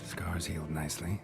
Scars healed nicely.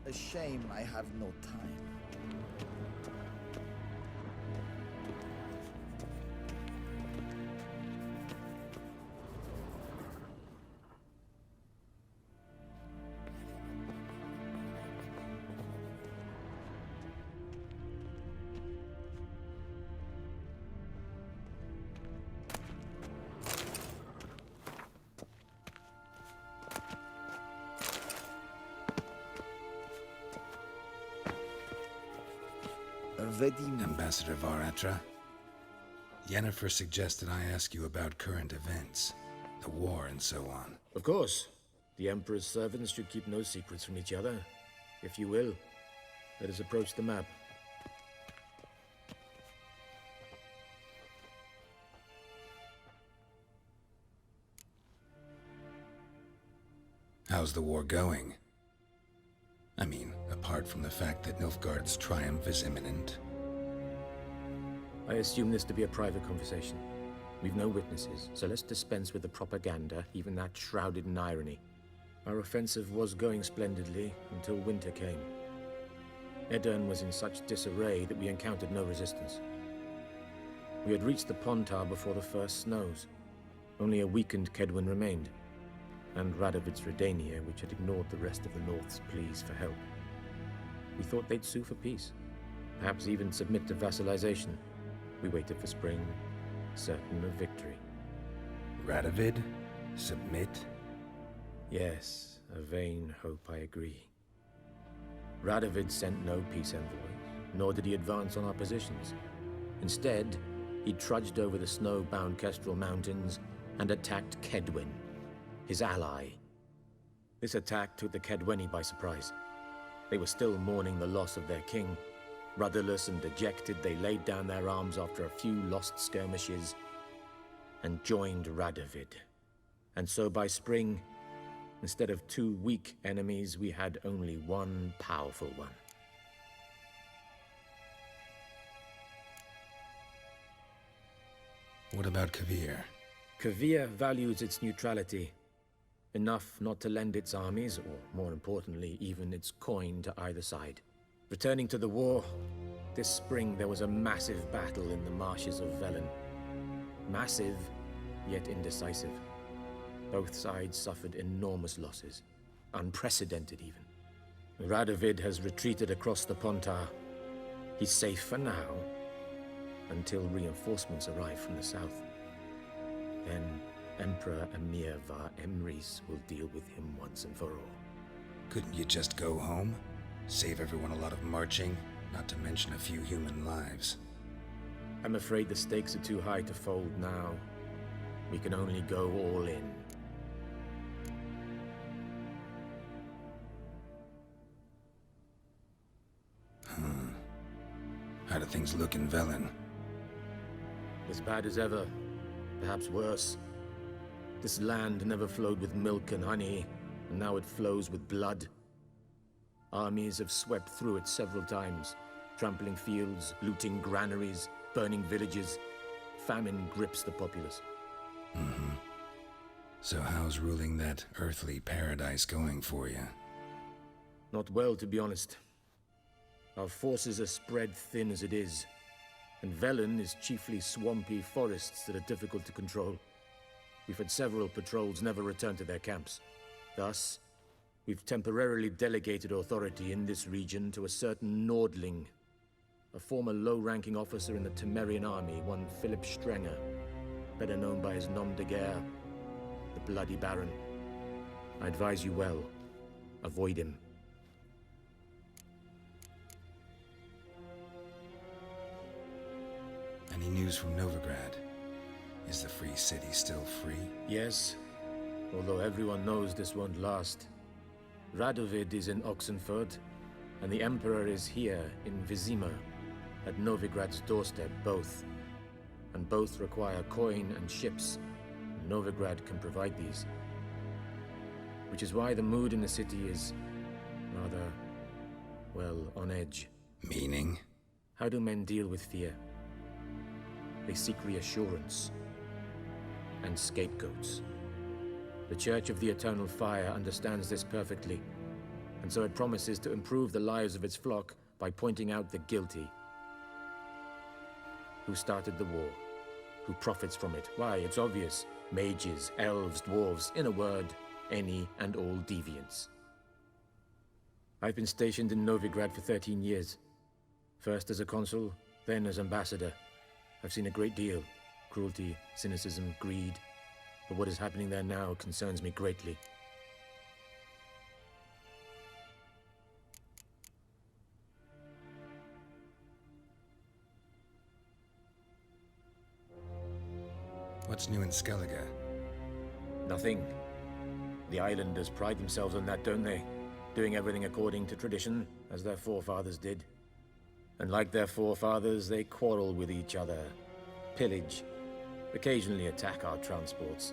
A shame I have no time. Ambassador Varatra, Yennefer suggested I ask you about current events, the war and so on. Of course. The Emperor's servants should keep no secrets from each other. If you will, let us approach the map. How's the war going? I mean, apart from the fact that Nilfgaard's triumph is imminent. I assume this to be a private conversation. We've no witnesses, so let's dispense with the propaganda, even that shrouded in irony. Our offensive was going splendidly until winter came. Edirne was in such disarray that we encountered no resistance. We had reached the Pontar before the first snows. Only a weakened Kedwin remained, and Radovid's Redania, which had ignored the rest of the North's pleas for help. We thought they'd sue for peace, perhaps even submit to vassalization. We waited for spring, certain of victory. Radovid? Submit? Yes, a vain hope, I agree. Radovid sent no peace envoys, nor did he advance on our positions. Instead, he trudged over the snow-bound Kestrel Mountains and attacked Kedwen, his ally. This attack took the Kedweni by surprise. They were still mourning the loss of their king. Rudderless and dejected, they laid down their arms after a few lost skirmishes and joined Radovid. And so by spring, instead of 2 weak enemies, we had only one powerful one. What about Kavir? Kavir values its neutrality, enough not to lend its armies, or more importantly, even its coin to either side. Returning to the war, this spring there was a massive battle in the marshes of Velen. Massive, yet indecisive. Both sides suffered enormous losses, unprecedented even. Radovid has retreated across the Pontar. He's safe for now, until reinforcements arrive from the south. Then Emperor Emir var Emrys will deal with him once and for all. Couldn't you just go home? Save everyone a lot of marching, not to mention a few human lives. I'm afraid the stakes are too high to fold now. We can only go all in. How do things look in Velen? As bad as ever, perhaps worse. This land never flowed with milk and honey, and now it flows with blood. Armies have swept through it several times, trampling fields, looting granaries, burning villages. Famine grips the populace. So how's ruling that earthly paradise going for you? Not well, to be honest. Our forces are spread thin as it is, and Velen is chiefly swampy forests that are difficult to control. We've had several patrols never return to their camps. Thus, we've temporarily delegated authority in this region to a certain Nordling, a former low-ranking officer in the Temerian army, one Philip Strenger, better known by his nom de guerre, the Bloody Baron. I advise you well, avoid him. Any news from Novigrad? Is the Free City still free? Yes, although everyone knows this won't last. Radovid is in Oxenfurt, and the Emperor is here in Vizima, at Novigrad's doorstep, both. And both require coin and ships. Novigrad can provide these. Which is why the mood in the city is rather, well, on edge. Meaning? How do men deal with fear? They seek reassurance and scapegoats. The Church of the Eternal Fire understands this perfectly, and so it promises to improve the lives of its flock by pointing out the guilty. Who started the war? Who profits from it? Why, it's obvious. Mages, elves, dwarves, in a word, any and all deviants. I've been stationed in Novigrad for 13 years. First as a consul, then as ambassador. I've seen a great deal. Cruelty, cynicism, greed. But what is happening there now concerns me greatly. What's new in Skellige? Nothing. The islanders pride themselves on that, don't they? Doing everything according to tradition, as their forefathers did. And like their forefathers, they quarrel with each other, pillage, occasionally attack our transports.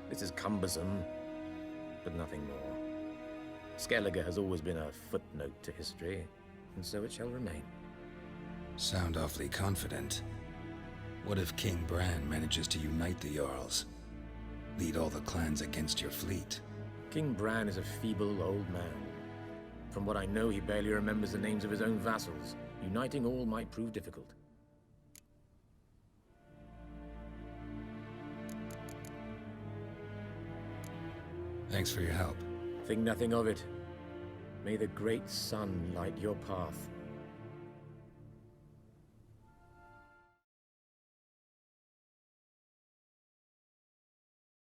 This is cumbersome, but nothing more. Skellige has always been a footnote to history, and so it shall remain. Sound awfully confident. What if King Bran manages to unite the Jarls? Lead all the clans against your fleet? King Bran is a feeble old man. From what I know, he barely remembers the names of his own vassals. Uniting all might prove difficult. Thanks for your help. Think nothing of it. May the great sun light your path.